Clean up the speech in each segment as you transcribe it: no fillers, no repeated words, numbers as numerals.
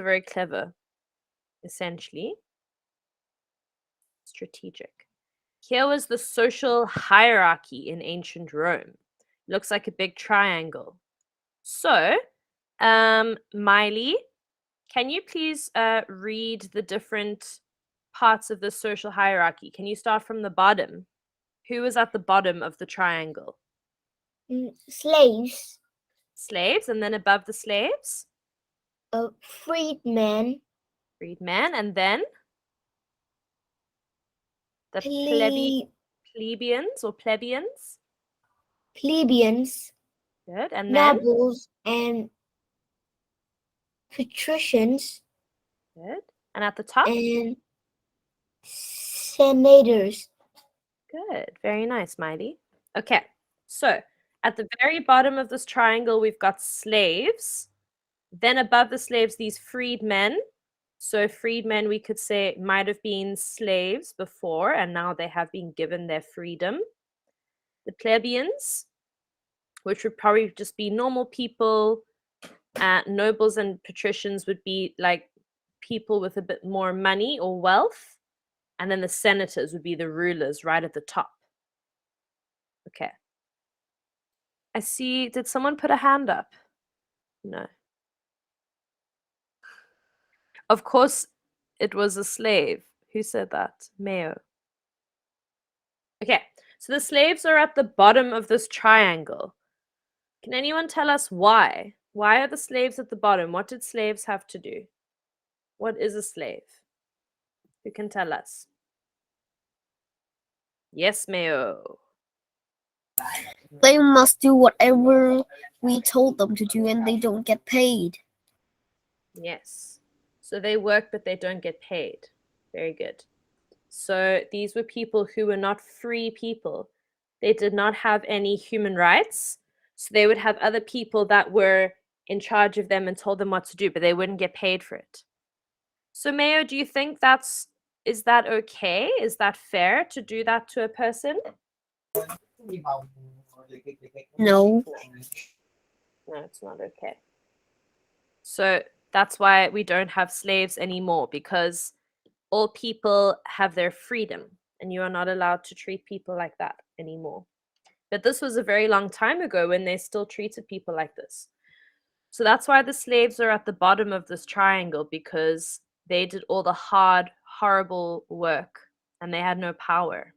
very clever, essentially. Strategic. Here was the social hierarchy in ancient Rome. Looks like a big triangle. So, Miley, can you please read the different parts of the social hierarchy? Can you start from the bottom? Who is at the bottom of the triangle? Slaves. Slaves, and then above the slaves? Freedmen. Freedmen, and then the plebeians or plebeians? Plebeians. Good, and then? Nobles and patricians. Good, and at the top? And senators. Good, very nice, Miley. Okay, so at the very bottom of this triangle, we've got slaves. Then above the slaves, these freedmen. So freedmen, we could say, might have been slaves before, and now they have been given their freedom. The plebeians, which would probably just be normal people. Nobles and patricians would be like people with a bit more money or wealth. And then the senators would be the rulers right at the top. Okay. I see. Did someone put a hand up? No. Of course, it was a slave. Who said that? Mayo. Okay, so the slaves are at the bottom of this triangle. Can anyone tell us why? Why are the slaves at the bottom? What did slaves have to do? What is a slave? Who can tell us? Yes, Mayo. They must do whatever we told them to do and they don't get paid. Yes. So they work, but they don't get paid. Very good. So these were people who were not free people. They did not have any human rights. So they would have other people that were in charge of them and told them what to do, but they wouldn't get paid for it. So Mayo, do you think is that okay? Is that fair to do that to a person? No. No, it's not okay. So that's why we don't have slaves anymore, because all people have their freedom and you are not allowed to treat people like that anymore. But this was a very long time ago when they still treated people like this. So that's why the slaves are at the bottom of this triangle, because they did all the hard, horrible work and they had no power.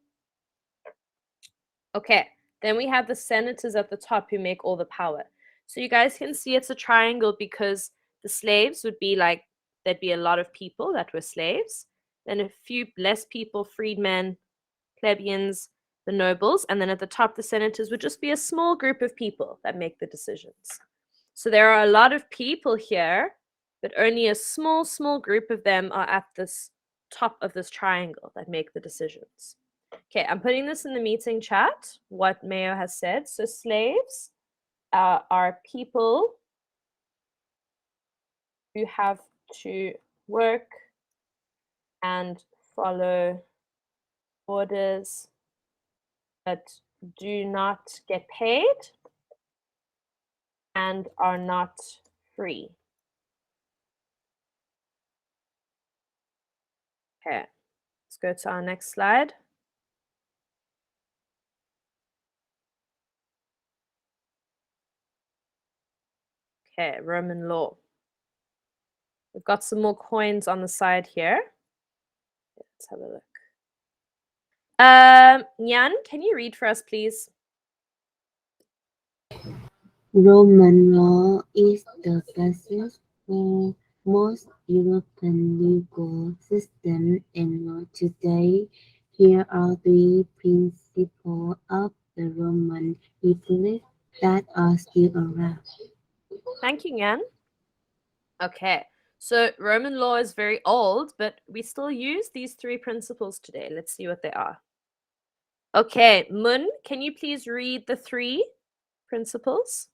Okay, then we have the senators at the top who make all the power. So you guys can see it's a triangle because the slaves would be like, there'd be a lot of people that were slaves, then a few less people, freedmen, plebeians, the nobles, and then at the top, the senators would just be a small group of people that make the decisions. So there are a lot of people here, but only a small, small group of them are at this top of this triangle that make the decisions. Okay, I'm putting this in the meeting chat, what Mayo has said. So slaves are people who have to work and follow orders but do not get paid and are not free. Okay, let's go to our next slide. Okay, Roman law. We've got some more coins on the side here. Let's have a look. Nyan, can you read for us, please? Roman law is the basis for most European legal systems and law today. Here are three principles of the Roman Republic that are still around. Thank you, Nyan. Okay, so Roman law is very old, but we still use these three principles today. Let's see what they are. Okay, Mun, can you please read the three principles?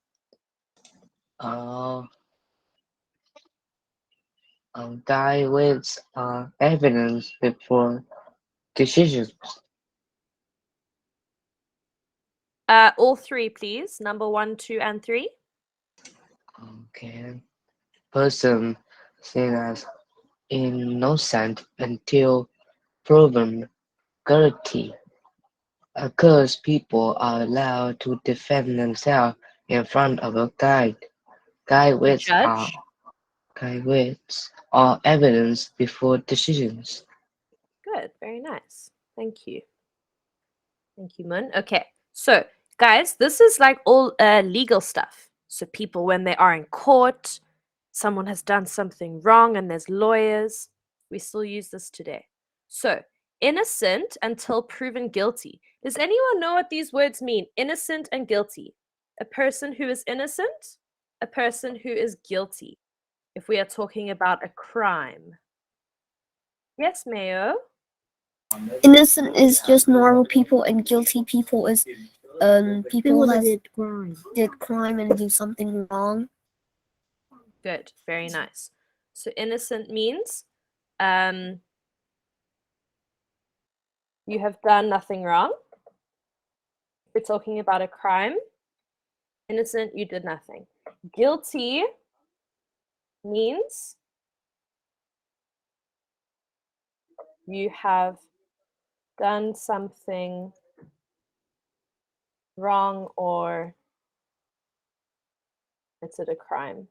Guide with evidence before decisions. All three, please. Number 1, 2, and 3. Okay. Person seen as innocent until proven guilty. Accused people are allowed to defend themselves in front of a Judge. guide with or evidence before decisions. Good. Very nice. Thank you. Thank you, Mun. Okay. So, guys, this is like all legal stuff. So, people, when they are in court, someone has done something wrong and there's lawyers, we still use this today. So, innocent until proven guilty. Does anyone know what these words mean? Innocent and guilty. A person who is innocent, a person who is guilty. If we are talking about a crime. Yes, Mayo? Innocent is just normal people, and guilty people is people that did crime and do something wrong. Good. Very nice. So innocent means you have done nothing wrong. If we're talking about a crime, innocent, you did nothing. Guilty means you have done something wrong or committed a crime.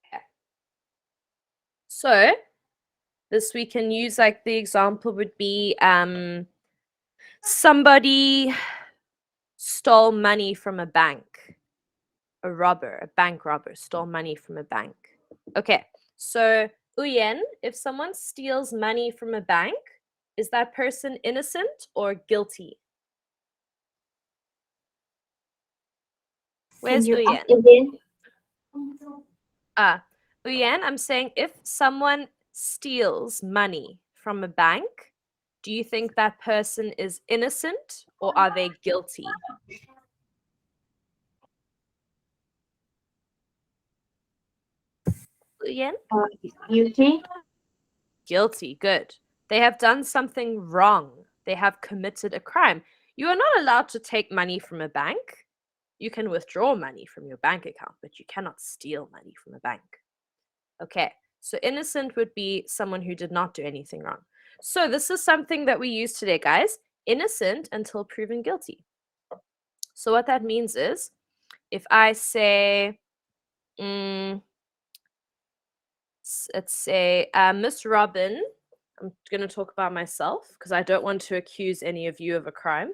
Okay. So this we can use, like the example would be somebody stole money from a bank. A bank robber stole money from a bank. Okay, so Uyen, if someone steals money from a bank, is that person innocent or guilty? Where's Uyen? Uyen, I'm saying if someone steals money from a bank, do you think that person is innocent or are they guilty? Uyen? Guilty. Guilty, good. They have done something wrong. They have committed a crime. You are not allowed to take money from a bank. You can withdraw money from your bank account, but you cannot steal money from a bank. Okay, so innocent would be someone who did not do anything wrong. So this is something that we use today, guys. Innocent until proven guilty. So what that means is, if I say, let's say, Miss Robin, I'm going to talk about myself because I don't want to accuse any of you of a crime.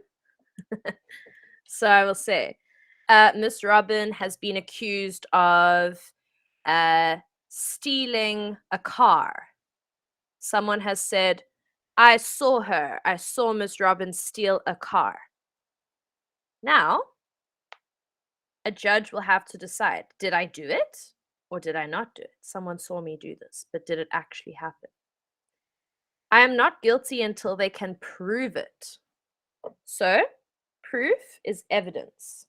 So I will say, Miss Robin has been accused of stealing a car. Someone has said, I saw Miss Robin steal a car. Now, a judge will have to decide, did I do it or did I not do it? Someone saw me do this, but did it actually happen? I am not guilty until they can prove it. So, proof is evidence.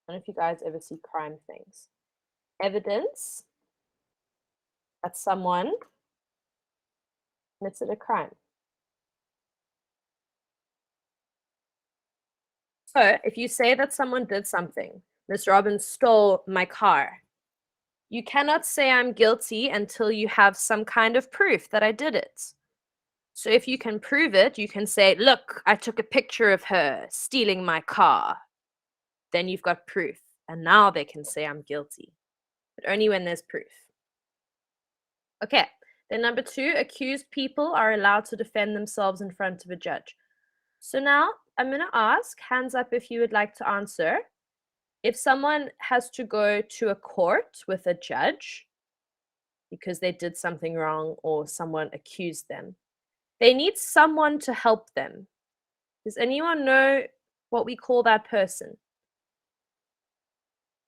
I don't know if you guys ever see crime things. Evidence that someone committed a crime. So, if you say that someone did something, Miss Robin stole my car, you cannot say I'm guilty until you have some kind of proof that I did it. So if you can prove it, you can say, look, I took a picture of her stealing my car. Then you've got proof. And now they can say I'm guilty. But only when there's proof. Okay. Then number 2, accused people are allowed to defend themselves in front of a judge. So now I'm going to ask, hands up if you would like to answer. If someone has to go to a court with a judge because they did something wrong or someone accused them, they need someone to help them. Does anyone know what we call that person?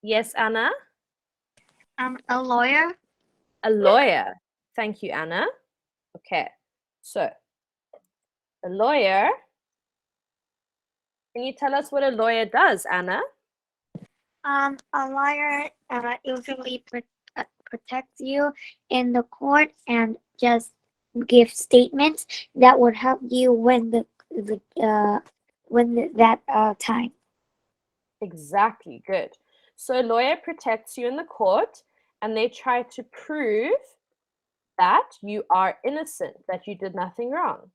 Yes, Anna? A lawyer. A lawyer. Thank you, Anna. Okay, so a lawyer. Can you tell us what a lawyer does, Anna? A lawyer usually protects you in the court and just give statements that would help you win that time. Exactly, good. So a lawyer protects you in the court and they try to prove that you are innocent, that you did nothing wrong.